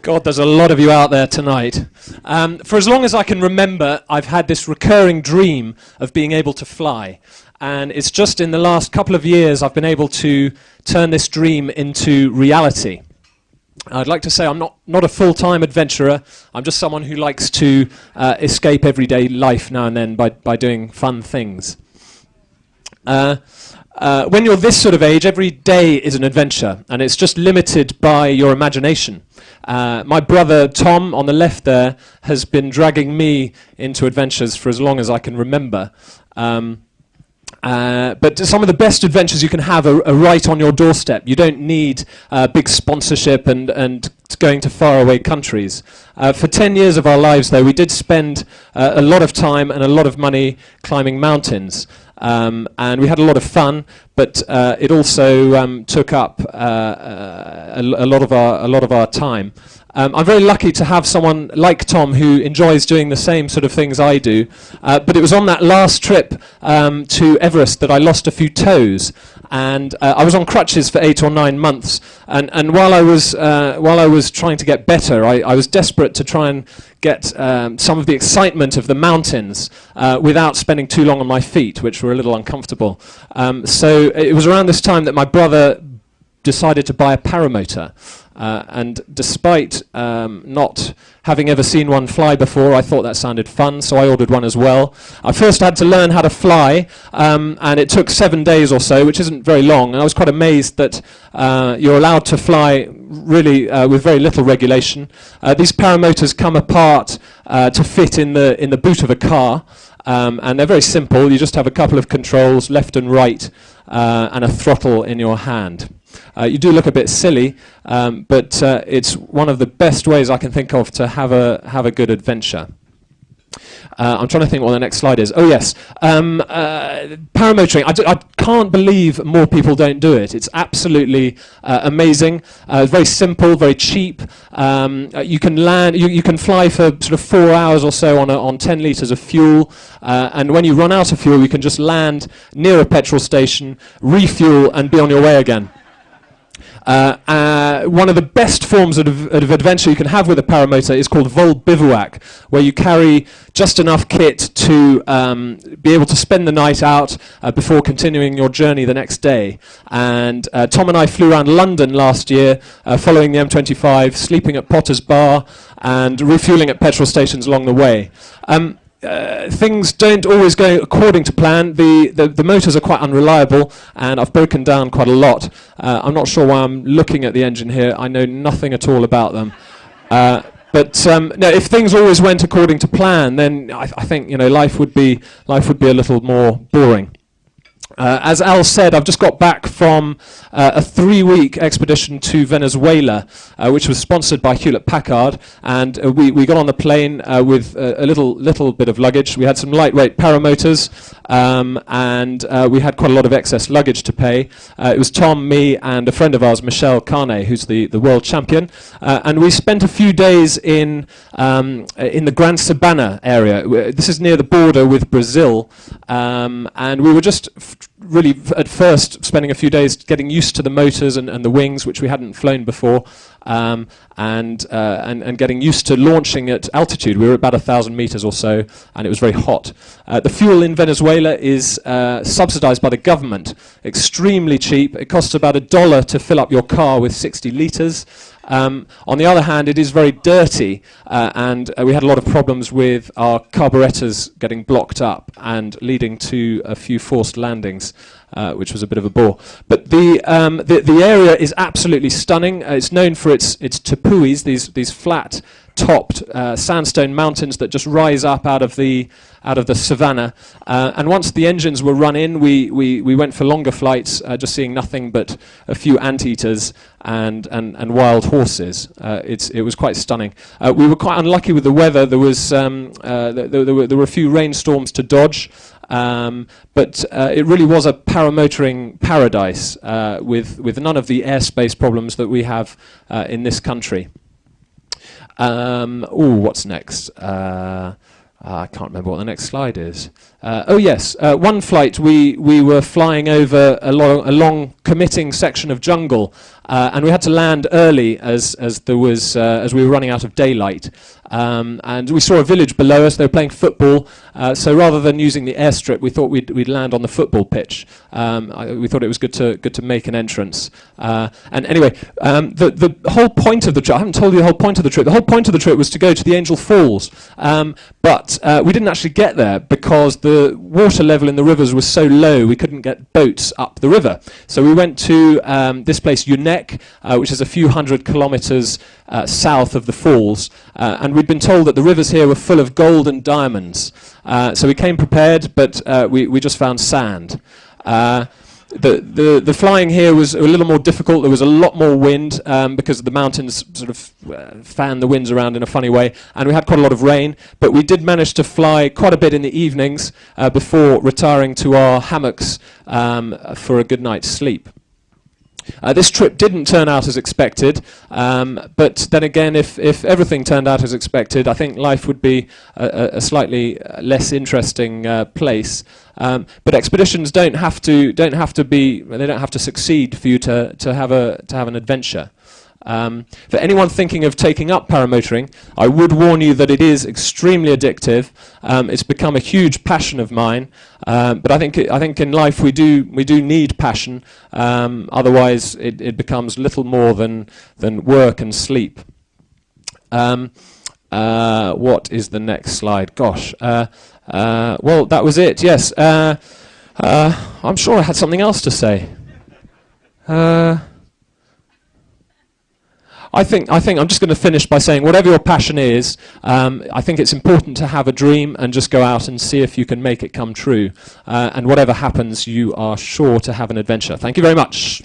God, there's a lot of you out there tonight. For as long as I can remember, I've had this recurring dream of being able to fly. And it's just in the last couple of years I've been able to turn this dream into reality. I'd like to say I'm not a full-time adventurer. I'm just someone who likes to escape everyday life now and then by doing fun things. When you're this sort of age, every day is an adventure, and it's just limited by your imagination. My brother Tom, on the left there, has been dragging me into adventures for as long as I can remember. But some of the best adventures you can have are right on your doorstep. You don't need big sponsorship and going to faraway countries. For 10 years of our lives, though, we did spend a lot of time and a lot of money climbing mountains. And we had a lot of fun, but it also took up a lot of our time. I'm very lucky to have someone like Tom who enjoys doing the same sort of things I do. But it was on that last trip to Everest that I lost a few toes, and I was on crutches for 8 or 9 months. And while I was trying to get better, I was desperate to try and get some of the excitement of the mountains without spending too long on my feet, which were a little uncomfortable. So it was around this time that my brother decided to buy a paramotor. And despite not having ever seen one fly before, I thought that sounded fun, so I ordered one as well. I first had to learn how to fly, and it took 7 days or so, which isn't very long, and I was quite amazed that you're allowed to fly really with very little regulation. These paramotors come apart to fit in the boot of a car, and they're very simple. You just have a couple of controls, left and right, and a throttle in your hand. You do look a bit silly, but it's one of the best ways I can think of to have a good adventure. I'm trying to think what the next slide is. Oh yes, paramotoring. I can't believe more people don't do it. It's absolutely amazing. Very simple, very cheap. You can land. You can fly for sort of 4 hours or so on 10 litres of fuel. And when you run out of fuel, you can just land near a petrol station, refuel, and be on your way again. One of the best forms of adventure you can have with a paramotor is called vol bivouac, where you carry just enough kit to be able to spend the night out before continuing your journey the next day. And Tom and I flew around London last year, following the M25, sleeping at Potter's Bar, and refueling at petrol stations along the way. Things don't always go according to plan. The motors are quite unreliable, and I've broken down quite a lot. I'm not sure why I'm looking at the engine here. I know nothing at all about them. But no, if things always went according to plan, then I think life would be a little more boring. As Al said, I've just got back from a 3-week expedition to Venezuela, which was sponsored by Hewlett-Packard, and we got on the plane with a little bit of luggage. We had some lightweight paramotors, and we had quite a lot of excess luggage to pay. It was Tom, me, and a friend of ours, Michelle Carnet, who's the world champion, and we spent a few days in the Gran Sabana area. This is near the border with Brazil, and we were just really at first spending a few days getting used to the motors and the wings, which we hadn't flown before, and getting used to launching at altitude. We were about 1,000 meters or so, and it was very hot. The fuel in Venezuela is subsidized by the government, extremely cheap. It costs about $1 to fill up your car with 60 liters. On the other hand, it is very dirty, and we had a lot of problems with our carburetors getting blocked up and leading to a few forced landings, which was a bit of a bore. But the area is absolutely stunning. It's known for its tepuis, these flat-topped sandstone mountains that just rise up out of the savannah. And once the engines were run in, we went for longer flights, just seeing nothing but a few anteaters and wild horses. It was quite stunning. We were quite unlucky with the weather. There were a few rainstorms to dodge. But it really was a paramotoring paradise with none of the airspace problems that we have in this country. What's next? I can't remember what the next slide is. Oh yes, one flight we were flying over a long committing section of jungle, and we had to land early as we were running out of daylight. And we saw a village below us. They were playing football. So rather than using the airstrip, we thought we'd land on the football pitch. We thought it was good to make an entrance. And anyway, the whole point of the trip, I haven't told you the whole point of the trip. The whole point of the trip was to go to the Angel Falls. But we didn't actually get there because the water level in the rivers was so low we couldn't get boats up the river. So we went to this place, Unek, which is a few hundred kilometers south of the falls. And we'd been told that the rivers here were full of gold and diamonds. So we came prepared, but we just found sand. The flying here was a little more difficult. There was a lot more wind because the mountains sort of fan the winds around in a funny way, and we had quite a lot of rain, but we did manage to fly quite a bit in the evenings before retiring to our hammocks for a good night's sleep. This trip didn't turn out as expected, but then again, if everything turned out as expected, I think life would be a slightly less interesting place. But expeditions don't have to succeed for you to have an adventure. For anyone thinking of taking up paramotoring, I would warn you that it is extremely addictive. It's become a huge passion of mine, but I think in life we do need passion. Otherwise, it becomes little more than work and sleep. What is the next slide? Gosh. Well, that was it. Yes. I'm sure I had something else to say. I think I'm just going to finish by saying whatever your passion is, I think it's important to have a dream and just go out and see if you can make it come true. And whatever happens, you are sure to have an adventure. Thank you very much.